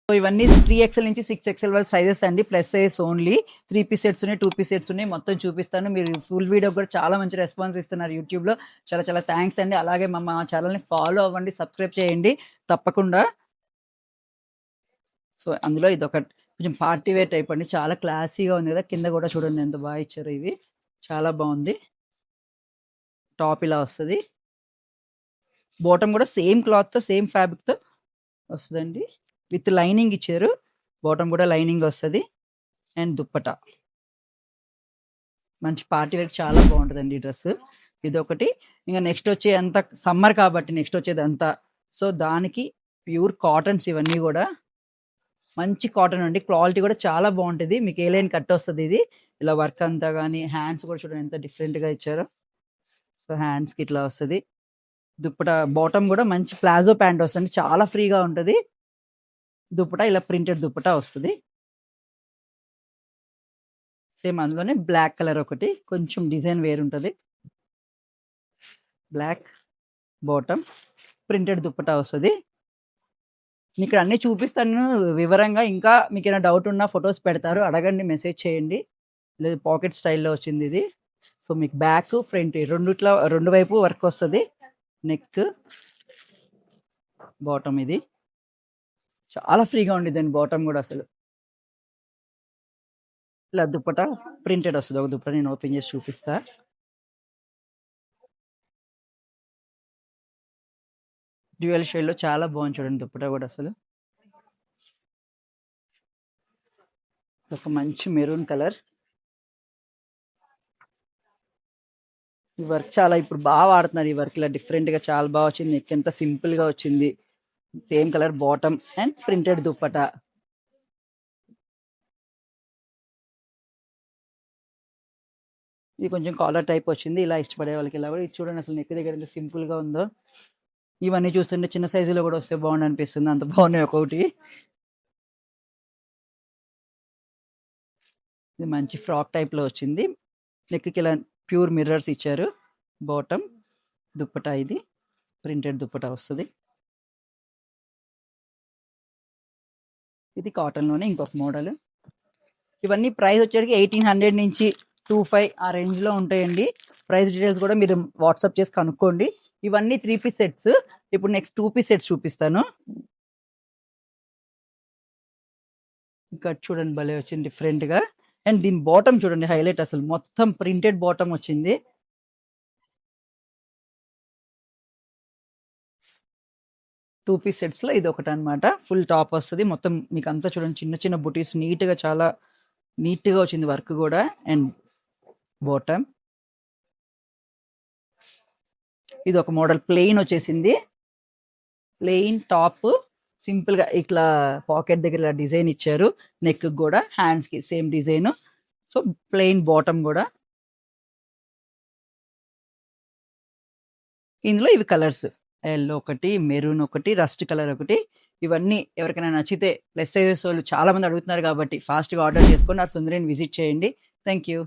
So ఇవన్నీ 3XL నుంచి 6XL వరకు సైజెస్ అండి. Plus size only. 3 piece sets ఉన్నాయి, 2 పీస్ సెట్స్ ఉన్నాయి. మొత్తం చూపిస్తాను. మీరు ఫుల్ వీడియో కూడా చాలా మంచి రెస్పాన్స్ ఇస్తున్నారు యూట్యూబ్లో. చాలా చాలా థ్యాంక్స్ అండి. అలాగే మా ఛానల్ని ఫాలో అవ్వండి, సబ్స్క్రైబ్ చేయండి తప్పకుండా. సో అందులో ఇది ఒక కొంచెం పార్టీ వేర్ టైప్ అండి. చాలా క్లాసీగా ఉంది కదా. కింద కూడా చూడండి ఎంత బాగా ఇచ్చారు. ఇవి చాలా బాగుంది. టాప్ ఇలా వస్తుంది. బాటమ్ కూడా సేమ్ క్లాత్తో సేమ్ ఫ్యాబ్రిక్తో వస్తుందండి. విత్ లైనింగ్ ఇచ్చారు. బాటమ్ కూడా లైనింగ్ వస్తుంది. అండ్ దుప్పట మంచి పార్టీ వేర్ చాలా బాగుంటుందండి ఈ డ్రెస్. ఇది ఒకటి. ఇంకా నెక్స్ట్ వచ్చే అంతా సమ్మర్ కాబట్టి నెక్స్ట్ వచ్చేది అంతా సో దానికి ప్యూర్ కాటన్స్ ఇవన్నీ కూడా మంచి కాటన్ అండి. క్వాలిటీ కూడా చాలా బాగుంటుంది. మీకు ఏ లైన్ కట్ వస్తుంది. ఇది ఇలా వర్క్ అంతా కానీ హ్యాండ్స్ కూడా చూడండి ఎంత డిఫరెంట్గా ఇచ్చారో. సో హ్యాండ్స్కి ఇట్లా వస్తుంది. దుప్పట బాటమ్ కూడా మంచి ప్లాజో ప్యాంట్ వస్తుంది. చాలా ఫ్రీగా ఉంటుంది. దుప్పట ఇలా ప్రింటెడ్ దుప్పట వస్తుంది. సేమ్ అందులోనే బ్లాక్ కలర్ ఒకటి కొంచెం డిజైన్ వేరు ఉంటుంది. బ్లాక్ బాటమ్ ప్రింటెడ్ దుప్పట వస్తుంది. ఇక్కడ అన్ని చూపిస్తాను వివరంగా. ఇంకా మీకు ఏమైనా డౌట్ ఉన్నా ఫొటోస్ పెడతారు, అడగండి, మెసేజ్ చేయండి. లేదు పాకెట్ స్టైల్లో వచ్చింది ఇది. సో మీకు బ్యాక్ ఫ్రంట్ రెండిట్లో రెండు వైపు వర్క్ వస్తుంది. నెక్ బాటమ్ ఇది చాలా ఫ్రీగా ఉండిద్దండి. బాటమ్ కూడా అసలు ఇలా దుప్పట ప్రింటెడ్ వస్తుంది. ఒక దుప్పట నేను ఓపెన్ చేసి చూపిస్తా. డ్యూయల్ షేడ్ లో చాలా బాగుంది చూడండి. దుప్పట కూడా అసలు ఒక మంచి మెరూన్ కలర్. ఈ వర్క్ చాలా ఇప్పుడు బాగా వాడుతున్నారు. ఈ వర్క్ ఇలా డిఫరెంట్ గా చాలా బాగా వచ్చింది. నెక్ ఎంత సింపుల్ గా వచ్చింది. Same colour bottom and printed dupatta. ఇది కొంచెం కాలర్ టైప్ వచ్చింది. ఇలా ఇష్టపడే వాళ్ళకి ఇలా కూడా. ఇది చూడండి అసలు నెక్ దగ్గర ఎంత సింపుల్ గా ఉందో. ఇవన్నీ చూస్తుంటే చిన్న సైజులో కూడా వస్తే బాగుండు అనిపిస్తుంది. అంత బాగున్నాయి ఒక్కొక్కటి. ఇది మంచి ఫ్రాక్ టైప్ లో వచ్చింది. నెక్కి ఇలా ప్యూర్ మిర్రర్స్ ఇచ్చారు. బాటమ్ దుప్పట ఇది ప్రింటెడ్ దుప్పట వస్తుంది. ఇది కాటన్ లోనే ఇంకొక మోడల్. ఇవన్నీ ప్రైస్ వచ్చేసరికి 1800 నుంచి 25 ఆ రేంజ్ లో ఉంటాయండి. ప్రైస్ డీటెయిల్స్ కూడా మీరు వాట్సాప్ చేసి కనుక్కోండి. ఇవన్నీ 3 పీస్ సెట్స్. ఇప్పుడు నెక్స్ట్ 2 పీస్ సెట్స్ చూపిస్తాను. ఇక్కడ చూడండి భలే వచ్చింది డిఫరెంట్ గా. అండ్ దీని బాటమ్ చూడండి హైలైట్. అసలు మొత్తం ప్రింటెడ్ బాటమ్ వచ్చింది. 2 పీస్ సెట్స్ లో ఇది ఒకటి అనమాట. ఫుల్ టాప్ వస్తుంది. మొత్తం మీకు అంతా చూడండి చిన్న చిన్న బుటీస్ నీట్ గా చాలా నీట్ గా వచ్చింది వర్క్ కూడా. అండ్ బాటమ్ ఇది ఒక మోడల్ ప్లెయిన్ వచ్చేసింది. ప్లెయిన్ టాప్ సింపుల్ గా ఇట్లా పాకెట్ దగ్గర ఇలా డిజైన్ ఇచ్చారు. నెక్ కూడా హ్యాండ్స్ కి same design. So plain bottom కూడా. ఇందులో ఇవి కలర్స్ ఎల్లో ఒకటి, మెరూన్ ఒకటి, రస్ట్ కలర్ ఒకటి. ఇవన్నీ ఎవరికైనా నచ్చితే ప్లస్ సైజెస్ వాళ్ళు చాలా మంది అడుగుతున్నారు కాబట్టి ఫాస్ట్గా ఆర్డర్ చేసుకొని ఆ సుందరిని విజిట్ చేయండి. Thank you.